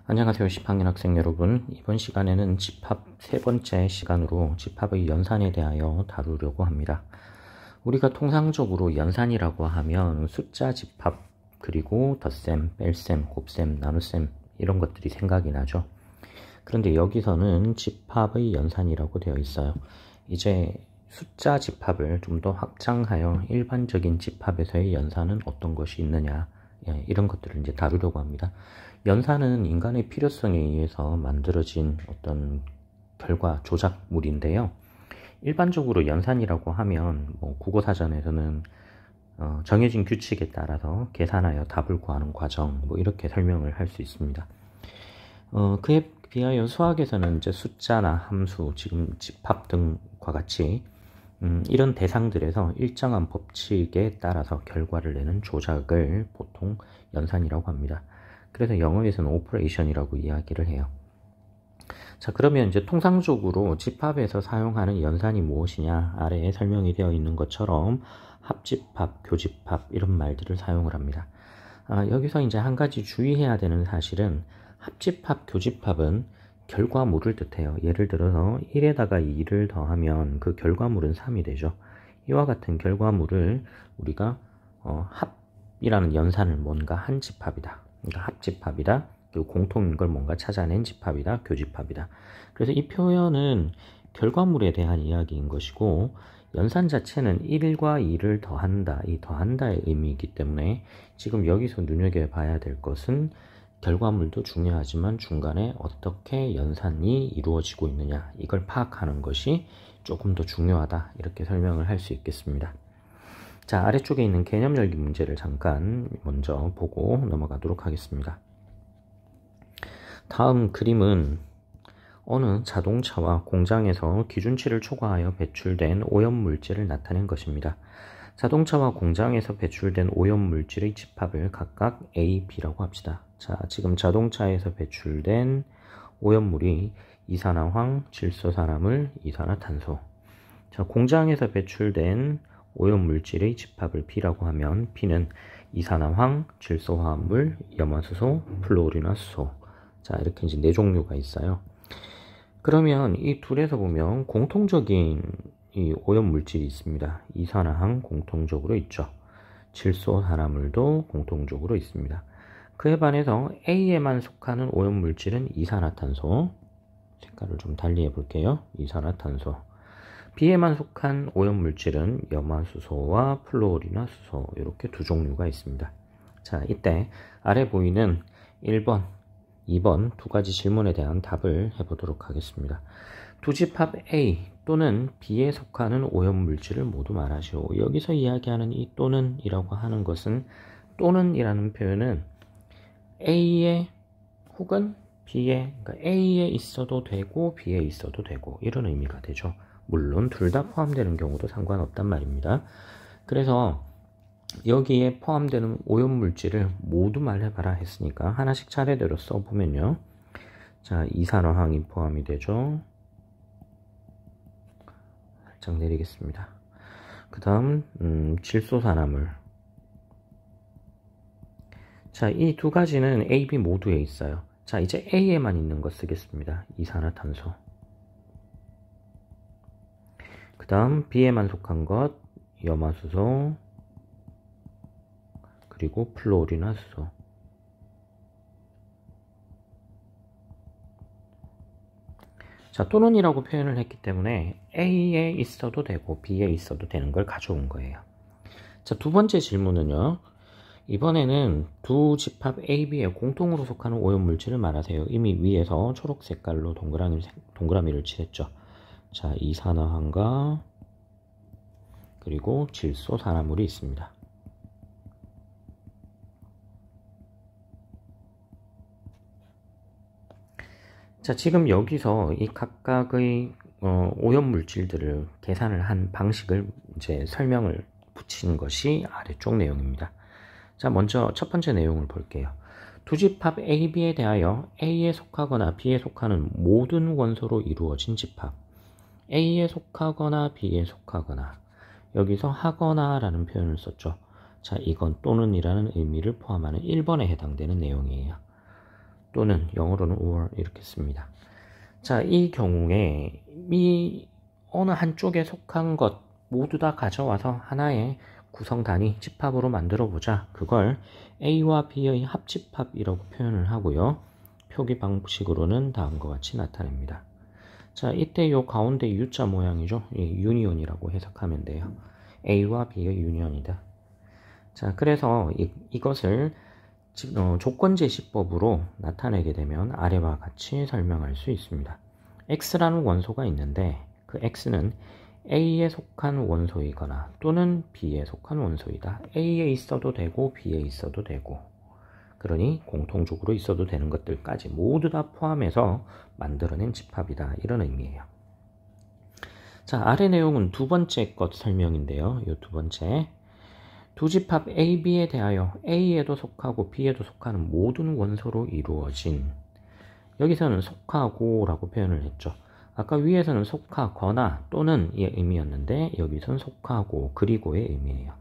안녕하세요. 10학년 학생 여러분. 이번 시간에는 집합 세 번째 시간으로 집합의 연산에 대하여 다루려고 합니다. 우리가 통상적으로 연산이라고 하면 숫자 집합, 그리고 덧셈, 뺄셈, 곱셈, 나눗셈 이런 것들이 생각이 나죠. 그런데 여기서는 집합의 연산이라고 되어 있어요. 이제 숫자 집합을 좀 더 확장하여 일반적인 집합에서의 연산은 어떤 것이 있느냐, 이런 것들을 이제 다루려고 합니다. 연산은 인간의 필요성에 의해서 만들어진 어떤 결과 조작물인데요. 일반적으로 연산이라고 하면 국어사전에서는 정해진 규칙에 따라서 계산하여 답을 구하는 과정, 이렇게 설명을 할 수 있습니다. 그에 비하여 수학에서는 이제 숫자나 함수, 지금 집합 등과 같이 이런 대상들에서 일정한 법칙에 따라서 결과를 내는 조작을 보통 연산이라고 합니다. 그래서 영어에서는 오퍼레이션이라고 이야기를 해요. 자, 그러면 이제 통상적으로 집합에서 사용하는 연산이 무엇이냐, 아래에 설명이 되어 있는 것처럼 합집합, 교집합 이런 말들을 사용을 합니다. 여기서 이제 한 가지 주의해야 되는 사실은 합집합, 교집합은 결과물을 뜻해요. 예를 들어서 1에다가 2를 더하면 그 결과물은 3이 되죠. 이와 같은 결과물을 우리가 합이라는 연산을 뭔가 한 집합이다, 그러니까 합집합이다, 그리고 공통인 걸 뭔가 찾아낸 집합이다, 교집합이다. 그래서 이 표현은 결과물에 대한 이야기인 것이고, 연산 자체는 1과 2를 더한다, 이 더한다의 의미이기 때문에 지금 여기서 눈여겨봐야 될 것은 결과물도 중요하지만 중간에 어떻게 연산이 이루어지고 있느냐, 이걸 파악하는 것이 조금 더 중요하다, 이렇게 설명을 할 수 있겠습니다. 자, 아래쪽에 있는 개념 열기 문제를 잠깐 먼저 보고 넘어가도록 하겠습니다. 다음 그림은 어느 자동차와 공장에서 기준치를 초과하여 배출된 오염물질을 나타낸 것입니다. 자동차와 공장에서 배출된 오염물질의 집합을 각각 A, B라고 합시다. 자, 지금 자동차에서 배출된 오염물이 이산화황, 질소산화물, 이산화탄소. 자, 공장에서 배출된 오염물질의 집합을 B라고 하면 B는 이산화황, 질소화합물, 염화수소, 플루오리나수소. 자, 이렇게 이제 네 종류가 있어요. 그러면 이 둘에서 보면 공통적인 이 오염물질이 있습니다. 이산화황 공통적으로 있죠. 질소산화물도 공통적으로 있습니다. 그에 반해서 A에만 속하는 오염물질은 이산화탄소. 색깔을 좀 달리 해볼게요. 이산화탄소. B에만 속한 오염물질은 염화수소와 플루오리나수소, 이렇게 두 종류가 있습니다. 자, 이때 아래 보이는 1번, 2번 두 가지 질문에 대한 답을 해보도록 하겠습니다. 두 집합 A 또는 B에 속하는 오염물질을 모두 말하시오. 여기서 이야기하는 이 또는 이라고 하는 것은, 또는 이라는 표현은 A에 혹은 B에, 그러니까 A에 있어도 되고 B에 있어도 되고 이런 의미가 되죠. 물론 둘 다 포함되는 경우도 상관없단 말입니다. 그래서 여기에 포함되는 오염물질을 모두 말해봐라 했으니까 하나씩 차례대로 써보면요. 자, 이산화황이 포함이 되죠. 살짝 내리겠습니다. 그 다음 질소산화물. 자, 이 두 가지는 A, B 모두에 있어요. 자, 이제 A에만 있는 거 쓰겠습니다. 이산화탄소. 그 다음 B에만 속한 것 염화수소, 그리고 플루오리나수소. 자, 또는이라고 표현을 했기 때문에 A에 있어도 되고 B에 있어도 되는 걸 가져온 거예요. 자, 두 번째 질문은요. 이번에는 두 집합 A, B에 공통으로 속하는 오염물질을 말하세요. 이미 위에서 초록 색깔로 동그라미를 칠했죠. 자, 이산화황과 그리고 질소산화물이 있습니다. 자, 지금 여기서 이 각각의 오염물질들을 계산을 한 방식을 이제 설명을 붙인 것이 아래쪽 내용입니다. 자, 먼저 첫 번째 내용을 볼게요. 두 집합 A, B에 대하여 A에 속하거나 B에 속하는 모든 원소로 이루어진 집합. A에 속하거나 B에 속하거나, 여기서 하거나 라는 표현을 썼죠. 자, 이건 또는 이라는 의미를 포함하는 1번에 해당되는 내용이에요. 또는 영어로는 or 이렇게 씁니다. 자, 이 경우에 이 어느 한쪽에 속한 것 모두 다 가져와서 하나의 구성 단위 집합으로 만들어 보자. 그걸 A와 B의 합집합이라고 표현을 하고요. 표기 방식으로는 다음과 같이 나타냅니다. 자, 이때 요 가운데 U자 모양이죠. 유니온이라고 해석하면 돼요. A와 B의 유니온이다. 자, 그래서 이것을 조건제시법으로 나타내게 되면 아래와 같이 설명할 수 있습니다. X라는 원소가 있는데 그 X는 A에 속한 원소이거나 또는 B에 속한 원소이다. A에 있어도 되고 B에 있어도 되고, 그러니 공통적으로 있어도 되는 것들까지 모두 다 포함해서 만들어낸 집합이다. 이런 의미예요. 자, 아래 내용은 두 번째 것 설명인데요. 이 두 번째. 두 집합 A, B에 대하여 A에도 속하고 B에도 속하는 모든 원소로 이루어진, 여기서는 속하고 라고 표현을 했죠. 아까 위에서는 속하거나 또는 의 의미였는데 여기서는 속하고 그리고의 의미예요.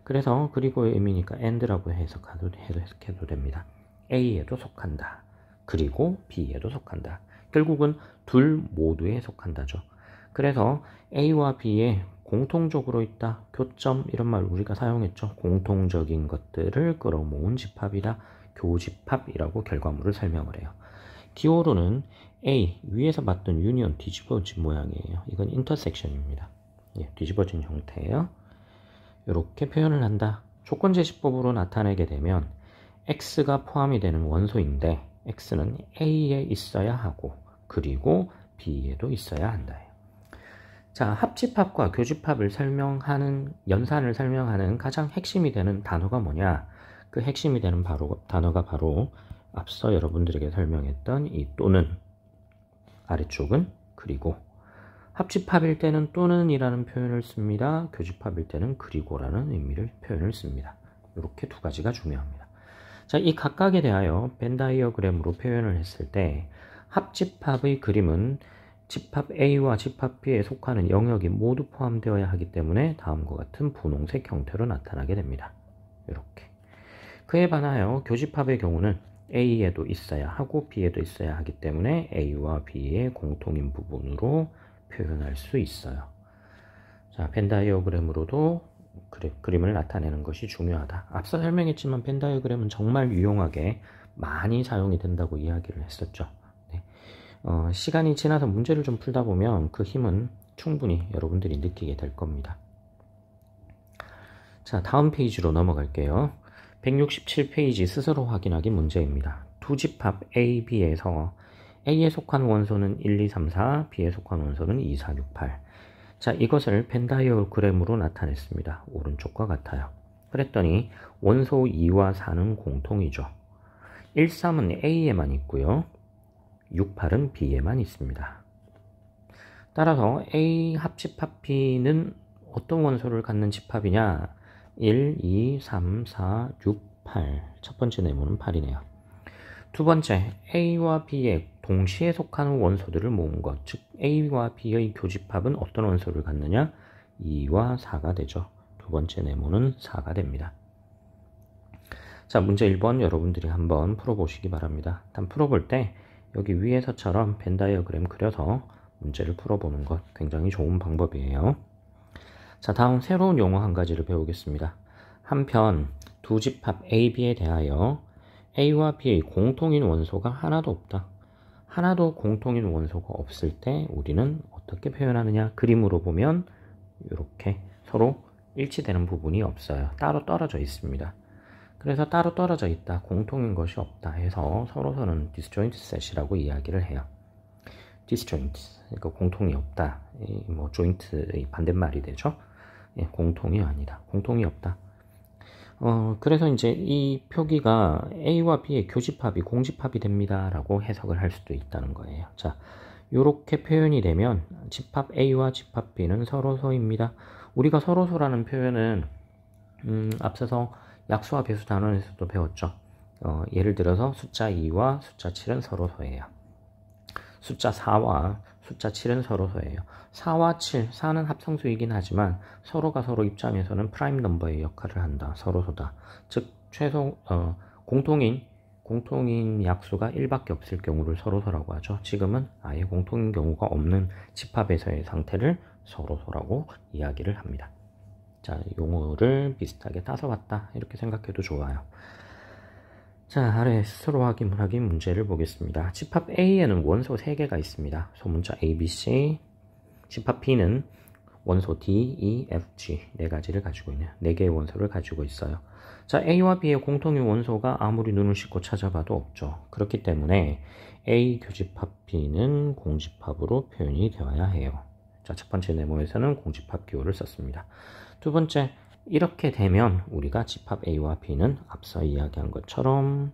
그래서 그리고의 의미니까 and라고 해석해도 됩니다. A에도 속한다. 그리고 B에도 속한다. 결국은 둘 모두에 속한다죠. 그래서 A와 B에 공통적으로 있다. 교점 이런 말 우리가 사용했죠. 공통적인 것들을 끌어모은 집합이다. 교집합이라고 결과물을 설명을 해요. 기호로는 A, 위에서 봤던 유니온 뒤집어진 모양이에요. 이건 인터섹션입니다. 예, 뒤집어진 형태예요. 이렇게 표현을 한다. 조건제시법으로 나타내게 되면 X가 포함이 되는 원소인데 X는 A에 있어야 하고 그리고 B에도 있어야 한다. 자, 합집합과 교집합을 설명하는, 연산을 설명하는 가장 핵심이 되는 단어가 뭐냐? 그 핵심이 되는 단어가 바로 앞서 여러분들에게 설명했던 이 또는, 아래쪽은 그리고. 합집합일 때는 또는 이라는 표현을 씁니다. 교집합일 때는 그리고라는 의미를 표현을 씁니다. 이렇게 두 가지가 중요합니다. 자, 이 각각에 대하여 벤 다이어그램으로 표현을 했을 때 합집합의 그림은 집합 A와 집합 B에 속하는 영역이 모두 포함되어야 하기 때문에 다음과 같은 분홍색 형태로 나타나게 됩니다. 이렇게. 그에 반하여 교집합의 경우는 A에도 있어야 하고 B에도 있어야 하기 때문에 A와 B의 공통인 부분으로 표현할 수 있어요. 자, 벤 다이어그램으로도 그림을 나타내는 것이 중요하다. 앞서 설명했지만 벤 다이어그램은 정말 유용하게 많이 사용이 된다고 이야기를 했었죠. 네. 시간이 지나서 문제를 좀 풀다 보면 그 힘은 충분히 여러분들이 느끼게 될 겁니다. 자, 다음 페이지로 넘어갈게요. 167페이지 스스로 확인하기 문제입니다. 두 집합 A, B에서 A에 속한 원소는 1, 2, 3, 4, B에 속한 원소는 2, 4, 6, 8. 자, 이것을 벤 다이어그램으로 나타냈습니다. 오른쪽과 같아요. 그랬더니 원소 2와 4는 공통이죠. 1, 3은 A에만 있고요. 6, 8은 B에만 있습니다. 따라서 A 합집합 B는 어떤 원소를 갖는 집합이냐? 1, 2, 3, 4, 6, 8. 첫 번째 네모는 8이네요. 두 번째, A와 B에 동시에 속하는 원소들을 모은 것, 즉 A와 B의 교집합은 어떤 원소를 갖느냐? 2와 4가 되죠. 두 번째 네모는 4가 됩니다. 자, 문제 1번 여러분들이 한번 풀어보시기 바랍니다. 일단 풀어볼 때 여기 위에서처럼 벤 다이어그램 그려서 문제를 풀어보는 것 굉장히 좋은 방법이에요. 자, 다음 새로운 용어 한 가지를 배우겠습니다. 한편 두 집합 A, B에 대하여 A와 B의 공통인 원소가 하나도 없다. 하나도 공통인 원소가 없을 때 우리는 어떻게 표현하느냐? 그림으로 보면 이렇게 서로 일치되는 부분이 없어요. 따로 떨어져 있습니다. 그래서 따로 떨어져 있다, 공통인 것이 없다 해서 서로서는 disjoint set이라고 이야기를 해요. disjoint, 그러니까 공통이 없다. 뭐 joint의 반대말이 되죠. 예, 공통이 아니다. 공통이 없다. 그래서 이제 이 표기가 A와 B의 교집합이 공집합이 됩니다 라고 해석을 할 수도 있다는 거예요. 자, 이렇게 표현이 되면 집합 A와 집합 B는 서로서입니다. 우리가 서로서라는 표현은 앞서서 약수와 배수 단원에서도 배웠죠. 예를 들어서 숫자 2와 숫자 7은 서로서예요. 숫자 4와 숫자 7은 서로서예요. 4와 7, 4는 합성수이긴 하지만 서로가 서로 입장에서는 프라임 넘버의 역할을 한다. 서로서다. 즉 최소 공통인 공통인 약수가 1밖에 없을 경우를 서로서라고 하죠. 지금은 아예 공통인 경우가 없는 집합에서의 상태를 서로서라고 이야기를 합니다. 자, 용어를 비슷하게 따서 봤다 이렇게 생각해도 좋아요. 자, 아래 스스로 확인하기 문제를 보겠습니다. 집합 A에는 원소 3개가 있습니다. 소문자 A, B, C. 집합 B는 원소 D, E, F, G 4가지를 가지고 있네요. 4개의 원소를 가지고 있어요. 자, A와 B의 공통인 원소가 아무리 눈을 씻고 찾아봐도 없죠. 그렇기 때문에 A 교집합 B는 공집합으로 표현이 되어야 해요. 자, 첫 번째 네모에서는 공집합 기호를 썼습니다. 두 번째, 이렇게 되면 우리가 집합 A와 B는 앞서 이야기한 것처럼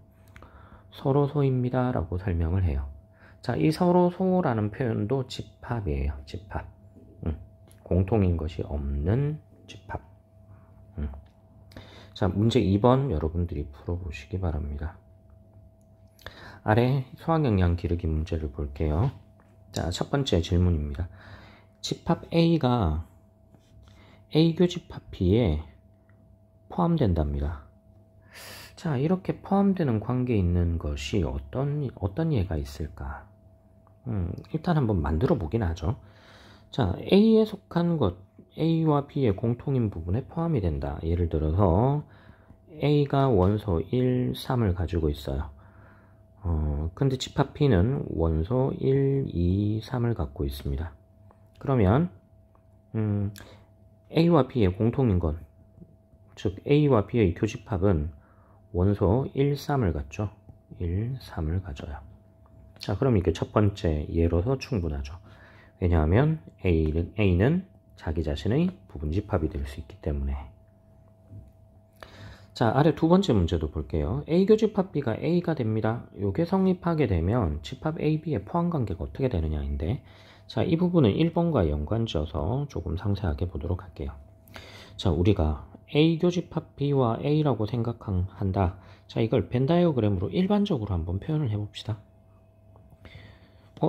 서로소입니다 라고 설명을 해요. 자, 이 서로소라는 표현도 집합이에요. 집합. 공통인 것이 없는 집합. 자, 문제 2번 여러분들이 풀어보시기 바랍니다. 아래 수학영역 기르기 문제를 볼게요. 자, 첫 번째 질문입니다. 집합 A가 A 교집합 B에 포함된답니다. 자, 이렇게 포함되는 관계에 있는 것이 어떤 예가 있을까? 일단 한번 만들어 보긴 하죠. 자, A에 속한 것, A와 B의 공통인 부분에 포함이 된다. 예를 들어서 A가 원소 1, 3을 가지고 있어요. 근데 집합 B는 원소 1, 2, 3을 갖고 있습니다. 그러면 A와 B의 공통인 것, 즉 A와 B의 교집합은 원소 1, 3을 갖죠. 1, 3을 가져요. 자, 그럼 이게 첫 번째 예로서 충분하죠. 왜냐하면 A는 자기 자신의 부분집합이 될 수 있기 때문에. 자, 아래 두 번째 문제도 볼게요. A 교집합 B가 A가 됩니다. 요게 성립하게 되면 집합 A, B의 포함관계가 어떻게 되느냐인데, 자, 이 부분은 1번과 연관지어서 조금 상세하게 보도록 할게요. 자, 우리가 A 교집합 B와 A라고 생각한다. 자, 이걸 벤 다이어그램으로 일반적으로 한번 표현을 해봅시다.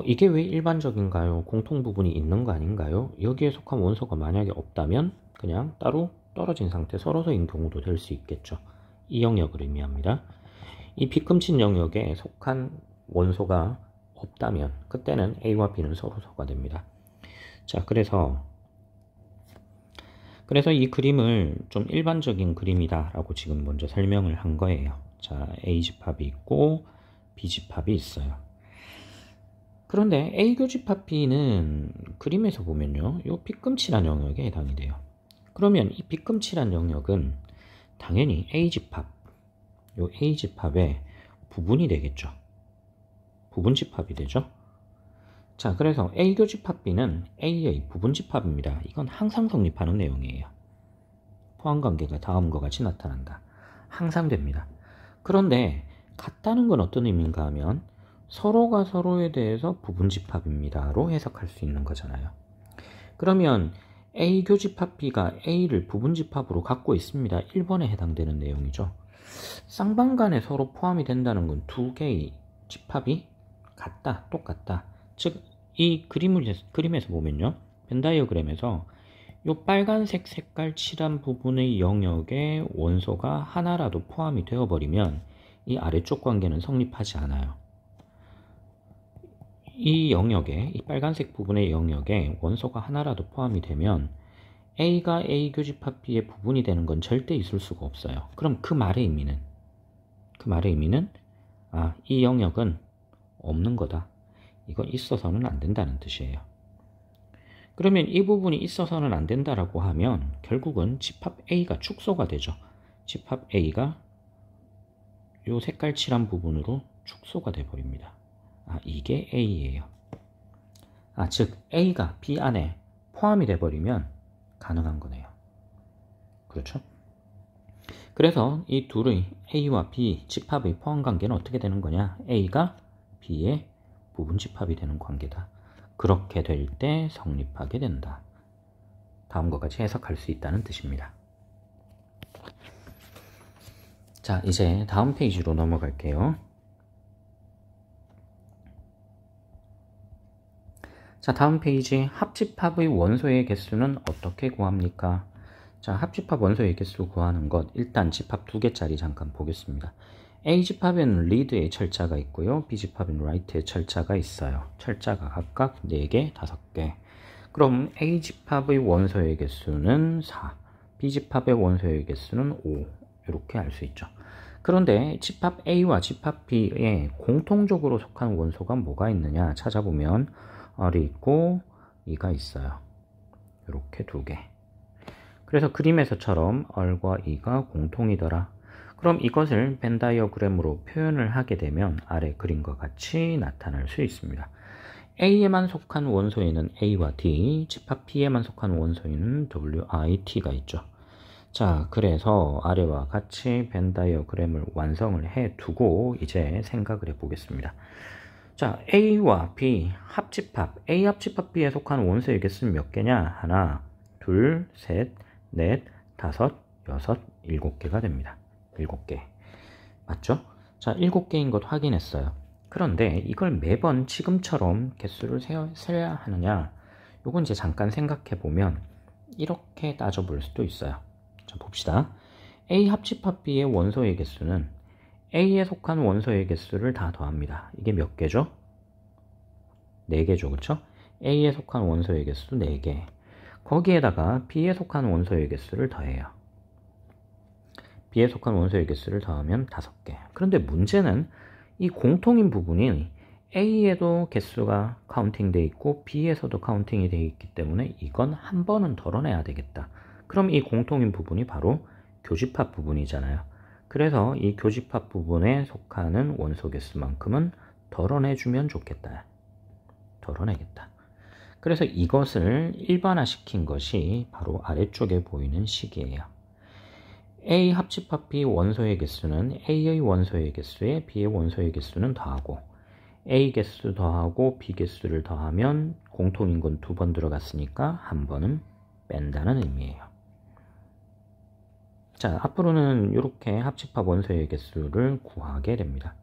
이게 왜 일반적인가요? 공통 부분이 있는 거 아닌가요? 여기에 속한 원소가 만약에 없다면 그냥 따로 떨어진 상태 서로소인 경우도 될 수 있겠죠. 이 영역을 의미합니다. 이 비금친 영역에 속한 원소가 없다면 그때는 A와 B는 서로소가 됩니다. 자, 그래서 이 그림을 좀 일반적인 그림이다 라고 지금 먼저 설명을 한 거예요. 자, A 집합이 있고 B 집합이 있어요. 그런데 A 교집합 B는 그림에서 보면요, 요 빗금칠한 영역에 해당이 돼요. 그러면 이 빗금칠한 영역은 당연히 A 집합, 요 A 집합의 부분이 되겠죠. 부분 집합이 되죠. 자, 그래서 A 교집합 B는 A의 부분 집합입니다. 이건 항상 성립하는 내용이에요. 포함관계가 다음과 같이 나타난다. 항상 됩니다. 그런데 같다는 건 어떤 의미인가 하면 서로가 서로에 대해서 부분 집합입니다로 해석할 수 있는 거잖아요. 그러면 A 교집합 B가 A를 부분 집합으로 갖고 있습니다. 1번에 해당되는 내용이죠. 쌍방간에 서로 포함이 된다는 건 두 개의 집합이 같다, 똑같다. 즉, 이 그림에서 보면요, 벤 다이어그램에서 이 빨간색 색깔 칠한 부분의 영역에 원소가 하나라도 포함이 되어버리면 이 아래쪽 관계는 성립하지 않아요. 이 영역에, 이 빨간색 부분의 영역에 원소가 하나라도 포함이 되면 A가 A 교집합 B의 부분이 되는 건 절대 있을 수가 없어요. 그럼 그 말의 의미는 이 영역은 없는 거다. 이건 있어서는 안 된다는 뜻이에요. 그러면 이 부분이 있어서는 안 된다라고 하면 결국은 집합 A가 축소가 되죠. 집합 A가 요 색깔 칠한 부분으로 축소가 돼 버립니다. 이게 A예요. 즉 A가 B 안에 포함이 돼 버리면 가능한 거네요. 그렇죠? 그래서 이 둘의 A와 B 집합의 포함 관계는 어떻게 되는 거냐? A가 B의 부분 집합이 되는 관계다. 그렇게 될 때 성립하게 된다. 다음과 같이 해석할 수 있다는 뜻입니다. 자, 이제 다음 페이지로 넘어갈게요. 자, 다음 페이지 합집합의 원소의 개수는 어떻게 구합니까? 자, 합집합 원소의 개수 구하는 것, 일단 집합 2개짜리 잠깐 보겠습니다. A집합에는 리드의 철자가 있고요. B집합에는 라이트의 철자가 있어요. 철자가 각각 4개, 5개. 그럼 A집합의 원소의 개수는 4, B집합의 원소의 개수는 5 이렇게 알 수 있죠. 그런데 집합 A와 집합 B에 공통적으로 속한 원소가 뭐가 있느냐 찾아보면 R이 있고 E가 있어요. 이렇게 2개. 그래서 그림에서처럼 R과 E가 공통이더라. 그럼 이것을 벤 다이어그램으로 표현을 하게 되면 아래 그림과 같이 나타날 수 있습니다. A에만 속한 원소에는 A와 D, 집합 B에만 속한 원소에는 W, I, T가 있죠. 자, 그래서 아래와 같이 벤 다이어그램을 완성을 해 두고 이제 생각을 해 보겠습니다. 자, A와 B 합집합, A 합집합 B에 속한 원소의 개수는 몇 개냐? 하나, 둘, 셋, 넷, 다섯, 여섯, 7개가 됩니다. 7개. 맞죠? 자, 7개인 것 확인했어요. 그런데 이걸 매번 지금처럼 개수를 세야 하느냐? 요건 이제 잠깐 생각해 보면 이렇게 따져볼 수도 있어요. 자, 봅시다. A 합집합 B의 원소의 개수는 A에 속한 원소의 개수를 다 더합니다. 이게 몇 개죠? 4개죠. 그쵸? A에 속한 원소의 개수 4개. 거기에다가 B에 속한 원소의 개수를 더해요. B에 속한 원소의 개수를 더하면 5개. 그런데 문제는 이 공통인 부분이 A에도 개수가 카운팅 되어 있고 B에서도 카운팅이 되어 있기 때문에 이건 한 번은 덜어내야 되겠다. 그럼 이 공통인 부분이 바로 교집합 부분이잖아요. 그래서 이 교집합 부분에 속하는 원소 개수만큼은 덜어내주면 좋겠다. 덜어내겠다. 그래서 이것을 일반화시킨 것이 바로 아래쪽에 보이는 식이에요. A 합집합 B 원소의 개수는 A의 원소의 개수에 B의 원소의 개수는 더하고 A 개수 더하고 B 개수를 더하면 공통인 건 2번 들어갔으니까 한 번은 뺀다는 의미예요. 자, 앞으로는 이렇게 합집합 원소의 개수를 구하게 됩니다.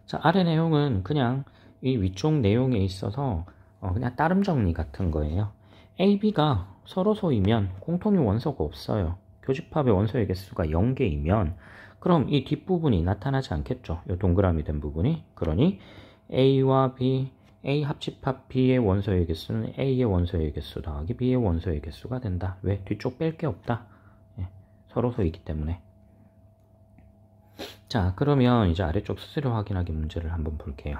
자, 아래 내용은 그냥 이 위쪽 내용에 있어서 그냥 따름 정리 같은 거예요. A, B가 서로 소이면 공통인 원소가 없어요. 교집합의 원소의 개수가 0개이면 그럼 이 뒷부분이 나타나지 않겠죠. 이 동그라미 된 부분이. 그러니 A와 B, A 합집합 B의 원소의 개수는 A의 원소의 개수 더하기 B의 원소의 개수가 된다. 왜? 뒤쪽 뺄 게 없다. 예, 서로 소이기 때문에. 자, 그러면 이제 아래쪽 수수료 확인하기 문제를 한번 볼게요.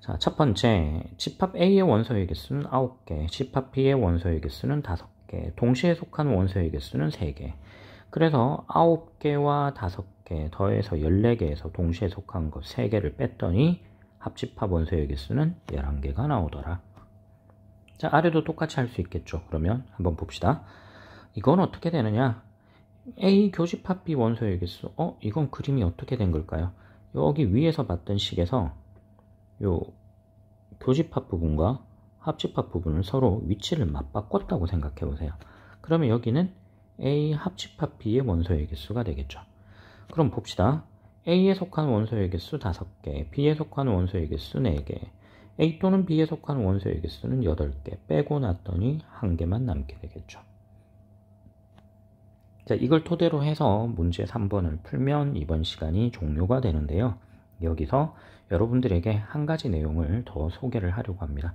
자, 첫 번째, 집합 A의 원소의 개수는 9개, 집합 B의 원소의 개수는 5개, 동시에 속한 원소의 개수는 3개. 그래서 9개와 5개 더해서 14개에서 동시에 속한 것 3개를 뺐더니 합집합 원소의 개수는 11개가 나오더라. 자, 아래도 똑같이 할 수 있겠죠. 그러면 한번 봅시다. 이건 어떻게 되느냐? A 교집합 B 원소의 개수. 이건 그림이 어떻게 된 걸까요? 여기 위에서 봤던 식에서 요 교집합 부분과 합집합 부분을 서로 위치를 맞바꿨다고 생각해 보세요. 그러면 여기는 A 합집합 B의 원소의 개수가 되겠죠. 그럼 봅시다. A에 속한 원소의 개수 5개, B에 속한 원소의 개수 4개, A 또는 B에 속한 원소의 개수는 8개 빼고 났더니 1개만 남게 되겠죠. 자, 이걸 토대로 해서 문제 3번을 풀면 이번 시간이 종료가 되는데요. 여기서 여러분들에게 한 가지 내용을 더 소개를 하려고 합니다.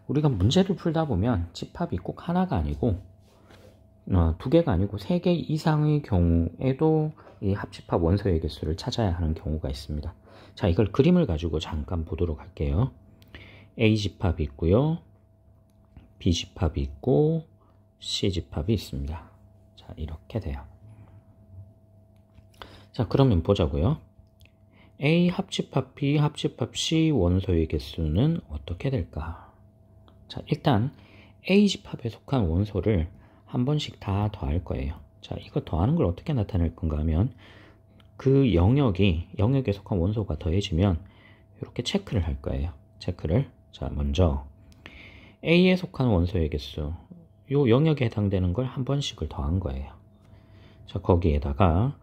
우리가 문제를 풀다 보면 집합이 꼭 하나가 아니고 2개가 아니고 3개 이상의 경우에도 이 합집합 원소의 개수를 찾아야 하는 경우가 있습니다. 자, 이걸 그림을 가지고 잠깐 보도록 할게요. A집합이 있고요. B집합이 있고 C집합이 있습니다. 자, 이렇게 돼요. 자, 그러면 보자고요. A 합집합 B 합집합 C 원소의 개수는 어떻게 될까? 자, 일단 A집합에 속한 원소를 한 번씩 다 더할 거예요. 자, 이거 더하는 걸 어떻게 나타낼 건가 하면 그 영역에 속한 원소가 더해지면 이렇게 체크를 할 거예요. 체크를. 자, 먼저 A에 속한 원소의 개수, 요 영역에 해당되는 걸 한 번씩을 더한 거예요. 자, 거기에다가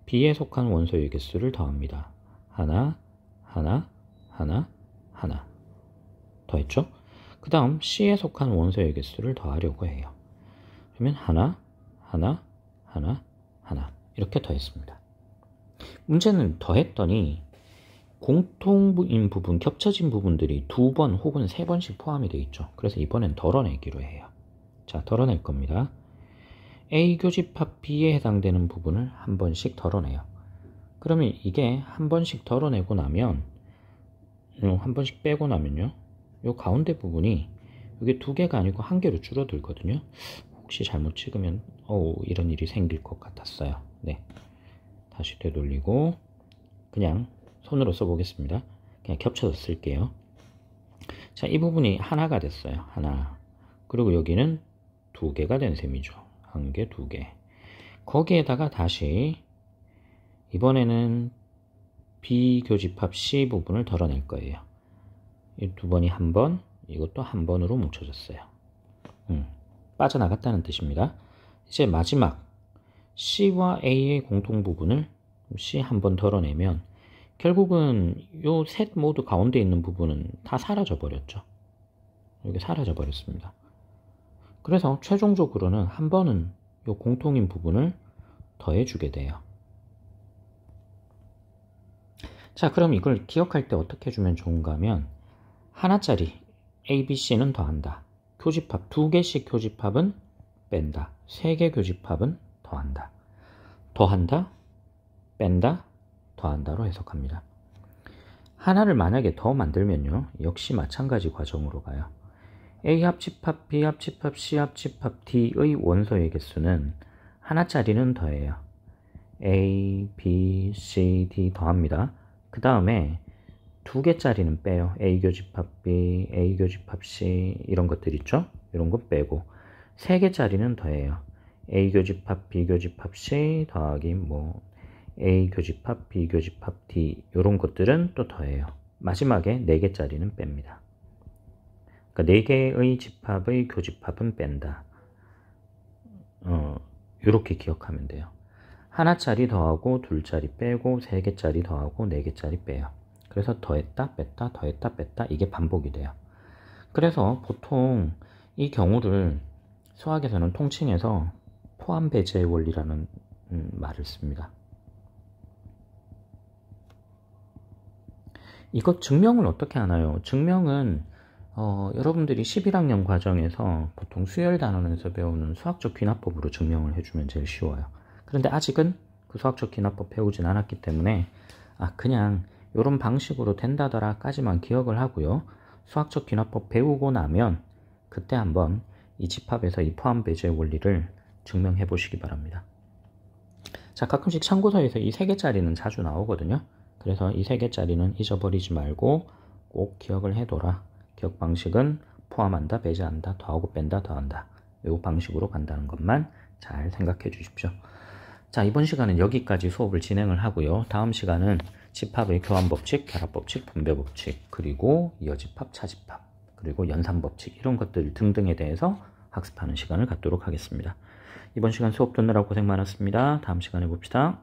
B에 속한 원소의 개수를 더합니다. 하나, 하나, 하나, 하나. 더했죠? 그 다음 C에 속한 원소의 개수를 더하려고 해요. 그러면 하나, 하나, 하나, 하나 이렇게 더했습니다. 문제는 더했더니 공통인 부분, 겹쳐진 부분들이 2번 혹은 3번씩 포함이 되어 있죠. 그래서 이번엔 덜어내기로 해요. 자, 덜어낼 겁니다. A 교집합 B에 해당되는 부분을 한 번씩 덜어내요. 그러면 이게 한 번씩 덜어내고 나면, 한 번씩 빼고 나면요, 요 가운데 부분이 이게 2개가 아니고 1개로 줄어들거든요. 혹시 잘못 찍으면 이런 일이 생길 것 같았어요. 네, 다시 되돌리고 그냥 손으로 써보겠습니다. 그냥 겹쳐서 쓸게요. 자, 이 부분이 하나가 됐어요. 하나. 그리고 여기는 2개가 된 셈이죠. 1개, 2개. 거기에다가 다시 이번에는 B 교집합 C 부분을 덜어낼 거예요. 이 2번이 한 번, 이것도 한 번으로 뭉쳐졌어요. 빠져나갔다는 뜻입니다. 이제 마지막 C와 A의 공통 부분을 C 한 번 덜어내면 결국은 요 셋 모두 가운데 있는 부분은 다 사라져 버렸죠. 여기 사라져 버렸습니다. 그래서 최종적으로는 한 번은 요 공통인 부분을 더해주게 돼요. 자, 그럼 이걸 기억할 때 어떻게 해주면 좋은가 하면 하나짜리 A, B, C는 더한다. 교집합 2개씩 교집합은 뺀다. 3개 교집합은 더한다. 더한다, 뺀다, 더한다로 해석합니다. 하나를 만약에 더 만들면요, 역시 마찬가지 과정으로 가요. A 합집합, B 합집합, C 합집합 D의 원소의 개수는 하나짜리는 더해요. A, B, C, D 더합니다. 그 다음에 2개짜리는 빼요. A 교집합 B, A 교집합 C 이런 것들 있죠? 이런 거 빼고 3개짜리는 더해요. A 교집합 B 교집합 C 더하기 A 교집합 B 교집합 D 이런 것들은 또 더해요. 마지막에 4개짜리는 뺍니다. 그러니까 4개의 집합의 교집합은 뺀다. 이렇게 기억하면 돼요. 하나짜리 더하고 2짜리 빼고 3개짜리 더하고 4개짜리 빼요. 그래서 더했다 뺐다 더했다 뺐다 이게 반복이 돼요. 그래서 보통 이 경우를 수학에서는 통칭해서 포함 배제의 원리라는 말을 씁니다. 이것 증명을 어떻게 하나요? 증명은 여러분들이 11학년 과정에서 보통 수열 단원에서 배우는 수학적 귀납법으로 증명을 해주면 제일 쉬워요. 그런데 아직은 그 수학적 귀납법 배우진 않았기 때문에 그냥 이런 방식으로 된다더라 까지만 기억을 하고요. 수학적 귀납법 배우고 나면 그때 한번 이 집합에서 이 포함 배제의 원리를 증명해 보시기 바랍니다. 자, 가끔씩 참고서에서 이 3개짜리는 자주 나오거든요. 그래서 이 3개짜리는 잊어버리지 말고 꼭 기억을 해둬라. 기억 방식은 포함한다, 배제한다, 더하고 뺀다, 더한다. 이 방식으로 간다는 것만 잘 생각해 주십시오. 자, 이번 시간은 여기까지 수업을 진행을 하고요. 다음 시간은 집합의 교환법칙, 결합법칙, 분배법칙, 그리고 이어집합, 차집합, 그리고 연산법칙 이런 것들 등등에 대해서 학습하는 시간을 갖도록 하겠습니다. 이번 시간 수업 듣느라 고생 많았습니다. 다음 시간에 봅시다.